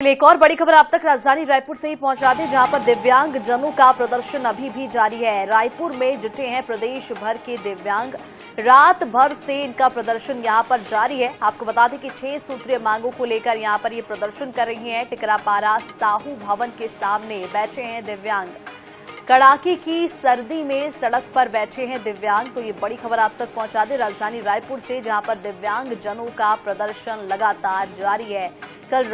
एक और बड़ी खबर आप तक राजधानी रायपुर से ही पहुंचा दें, जहां पर दिव्यांग जनों का प्रदर्शन अभी भी जारी है। रायपुर में जुटे हैं प्रदेश भर के दिव्यांग। रात भर से इनका प्रदर्शन यहां पर जारी है। आपको बता दें कि 6 सूत्रीय मांगों को लेकर यहां पर ये प्रदर्शन कर रही हैं। टिकरापारा साहू भवन के सामने बैठे हैं दिव्यांग। कड़ाके की सर्दी में सड़क पर बैठे हैं दिव्यांग। तो ये बड़ी खबर आप तक पहुंचा दें राजधानी रायपुर से, जहां पर दिव्यांग जनों का प्रदर्शन लगातार जारी है। कल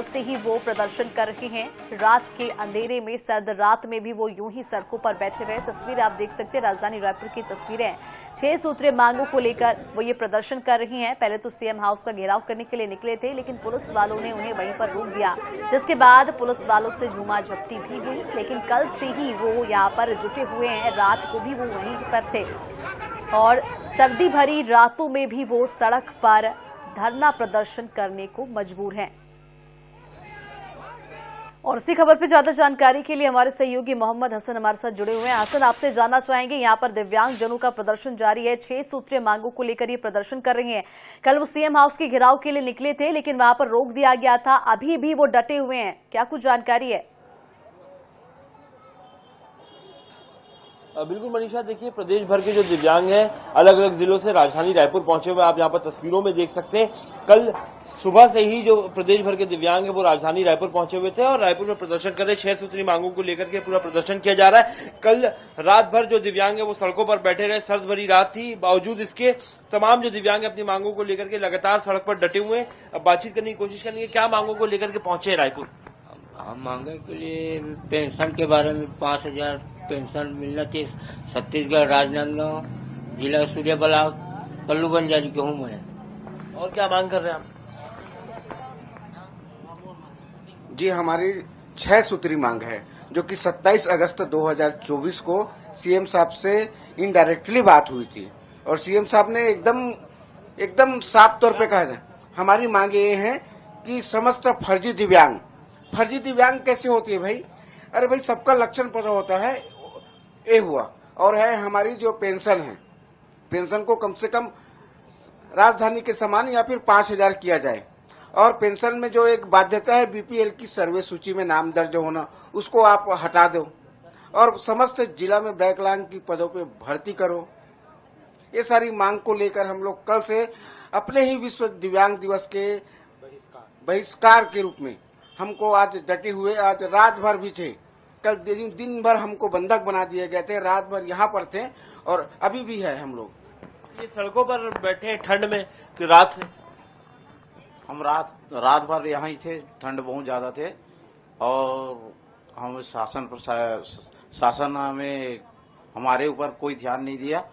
से ही वो प्रदर्शन कर रहे हैं। रात के अंधेरे में, सर्द रात में भी वो यूं ही सड़कों पर बैठे रहे। तस्वीरें आप देख सकते हैं, राजधानी रायपुर की तस्वीरें। 6 सूत्रीय मांगों को लेकर वो ये प्रदर्शन कर रही हैं। पहले तो सीएम हाउस का घेराव करने के लिए निकले थे, लेकिन पुलिस वालों ने उन्हें वहीं पर रोक दिया, जिसके बाद पुलिस वालों से झूमा झपटी भी हुई। लेकिन कल से ही वो यहाँ पर जुटे हुए हैं। रात को भी वो वहीं पर थे और सर्दी भरी रातों में भी वो सड़क पर धरना प्रदर्शन करने को मजबूर हैं। और इसी खबर पर ज्यादा जानकारी के लिए हमारे सहयोगी मोहम्मद हसन हमारे साथ जुड़े हुए हैं। हसन, आपसे जानना चाहेंगे, यहाँ पर दिव्यांग जनों का प्रदर्शन जारी है। 6 सूत्रीय मांगों को लेकर ये प्रदर्शन कर रही हैं। कल वो सीएम हाउस के घेराव के लिए निकले थे, लेकिन वहां पर रोक दिया गया था। अभी भी वो डटे हुए हैं, क्या कुछ जानकारी है? बिल्कुल मनीषा, देखिए प्रदेश भर के जो दिव्यांग हैं अलग अलग जिलों से राजधानी रायपुर पहुंचे हुए आप यहाँ पर तस्वीरों में देख सकते हैं। कल सुबह से ही जो प्रदेश भर के दिव्यांग हैं वो राजधानी रायपुर पहुंचे हुए थे और रायपुर में प्रदर्शन कर रहे। 6 सूत्री मांगों को लेकर के पूरा प्रदर्शन किया जा रहा है। कल रात भर जो दिव्यांग है वो सड़कों पर बैठे रहे। सर्द भरी रात थी, बावजूद इसके तमाम जो दिव्यांग अपनी मांगों को लेकर के लगातार सड़क पर डटे हुए हैं। अब बातचीत करने की कोशिश करेंगे, क्या मांगों को लेकर के पहुंचे रायपुर? हम मांगे के लिए पेंशन के बारे में 5,000 पेंशन मिलना चाहिए। छत्तीसगढ़ राजनांदगांव जिला सूर्यबला पल्लू बंजारी के हूँ मैं। और क्या मांग कर रहे हैं आप? जी, हमारी 6 सूत्री मांग है, जो कि 27 अगस्त 2024 को सीएम साहब से इनडायरेक्टली बात हुई थी और सीएम साहब ने एकदम साफ तौर पे कहा है। हमारी मांग ये है कि समस्त फर्जी दिव्यांग कैसे होती है भाई? अरे भाई, सबका लक्षण पता होता है। ये हुआ और है हमारी जो पेंशन है, पेंशन को कम से कम राजधानी के समान या फिर 5,000 किया जाए। और पेंशन में जो एक बाध्यता है बीपीएल की सर्वे सूची में नाम दर्ज होना, उसको आप हटा दो और समस्त जिला में बैकलॉग की पदों पे भर्ती करो। ये सारी मांग को लेकर हम लोग कल से अपने ही विश्व दिव्यांग दिवस के बहिष्कार के रूप में हमको आज डटे हुए, आज रात भर भी थे। कल दिन भर हमको बंधक बना दिए गए थे, रात भर यहाँ पर थे और अभी भी है हम लोग। ये सड़कों पर बैठे ठंड में कि रात से? हम रात भर यहाँ ही थे। ठंड बहुत ज्यादा थे और हम शासन में हमारे ऊपर कोई ध्यान नहीं दिया।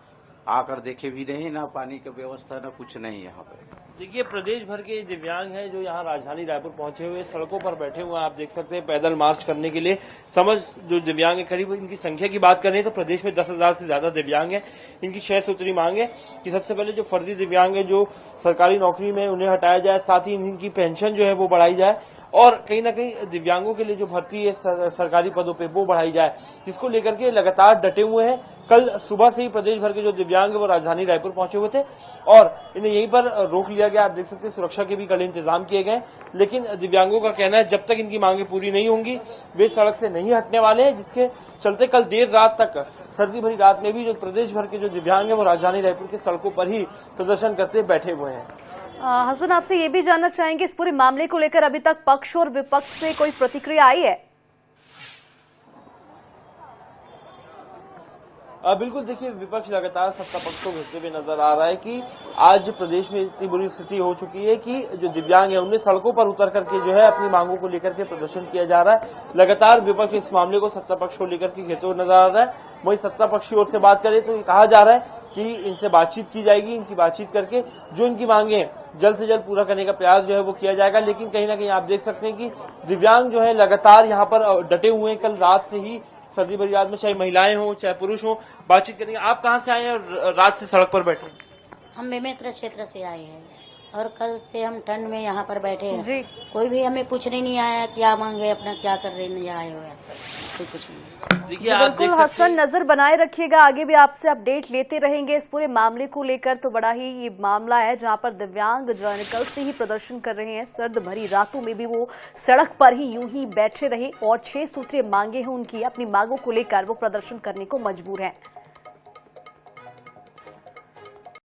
आकर देखे भी नहीं, ना पानी की व्यवस्था ना कुछ नहीं यहाँ पे। देखिए प्रदेश भर के दिव्यांग हैं जो यहाँ राजधानी रायपुर पहुंचे हुए, सड़कों पर बैठे हुए हैं। आप देख सकते हैं पैदल मार्च करने के लिए। जो दिव्यांग है, करीब इनकी संख्या की बात करें तो प्रदेश में 10,000 से ज्यादा दिव्यांग हैं। इनकी 6 सूत्री मांग है कि सबसे पहले जो फर्जी दिव्यांग है, जो सरकारी नौकरी में, उन्हें हटाया जाए। साथ ही इनकी पेंशन जो है वो बढ़ाई जाए और कहीं ना कहीं दिव्यांगों के लिए जो भर्ती है सरकारी पदों पे वो बढ़ाई जाए, जिसको लेकर के लगातार डटे हुए हैं। कल सुबह से ही प्रदेश भर के जो दिव्यांग है वो राजधानी रायपुर पहुंचे हुए थे और इन्हें यहीं पर रोक लिया गया। आप देख सकते हैं सुरक्षा के भी कड़े इंतजाम किए गए। लेकिन दिव्यांगों का कहना है जब तक इनकी मांगे पूरी नहीं होंगी वे सड़क से नहीं हटने वाले हैं, जिसके चलते कल देर रात तक, सर्दी भरी रात में भी जो प्रदेश भर के जो दिव्यांग है वो राजधानी रायपुर के सड़कों पर ही प्रदर्शन करते बैठे हुए हैं। हसन, आपसे ये भी जानना चाहेंगे, इस पूरे मामले को लेकर अभी तक पक्ष और विपक्ष से कोई प्रतिक्रिया आई है? बिल्कुल, देखिए विपक्ष लगातार सत्ता पक्ष को घेरते हुए नजर आ रहा है कि आज प्रदेश में इतनी बुरी स्थिति हो चुकी है कि जो दिव्यांग है उन्हें सड़कों पर उतर करके जो है अपनी मांगों को लेकर के प्रदर्शन किया जा रहा है। लगातार विपक्ष इस मामले को सत्ता पक्ष को लेकर के घेरते हुए नजर आ रहा है। वहीं सत्ता पक्ष की ओर से बात करें तो कहा जा रहा है कि इनसे बातचीत की जाएगी, इनकी बातचीत करके जो इनकी मांगे हैं जल्द से जल्द पूरा करने का प्रयास जो है वो किया जाएगा। लेकिन कहीं ना कहीं आप देख सकते हैं कि दिव्यांग जो है लगातार यहाँ पर डटे हुए हैं। कल रात से ही सर्दी भरी रात में, चाहे महिलाएं हों चाहे पुरुष हों, बातचीत करेंगे। आप कहाँ से आए हैं और रात से सड़क पर बैठे? हम बेमेतरा क्षेत्र से आए हैं और कल से हम ठंड में यहाँ पर बैठे हैं जी। कोई भी हमें पूछने नहीं आया क्या मांगे, अपना क्या कर रहे नहीं आए हुए। कोई कुछ नहीं। देखिए जी आप बिल्कुल देख सकते हसन, हैं नजर बनाए रखिएगा, आगे भी आपसे अपडेट लेते रहेंगे इस पूरे मामले को लेकर। तो बड़ा ही ये मामला है जहां पर दिव्यांग जन कल से ही प्रदर्शन कर रहे हैं। सर्द भरी रातों में भी वो सड़क पर ही यूं ही बैठे रहे और 6 सूत्रीय मांगे हैं उनकी। अपनी मांगों को लेकर वो प्रदर्शन करने को मजबूर हैं।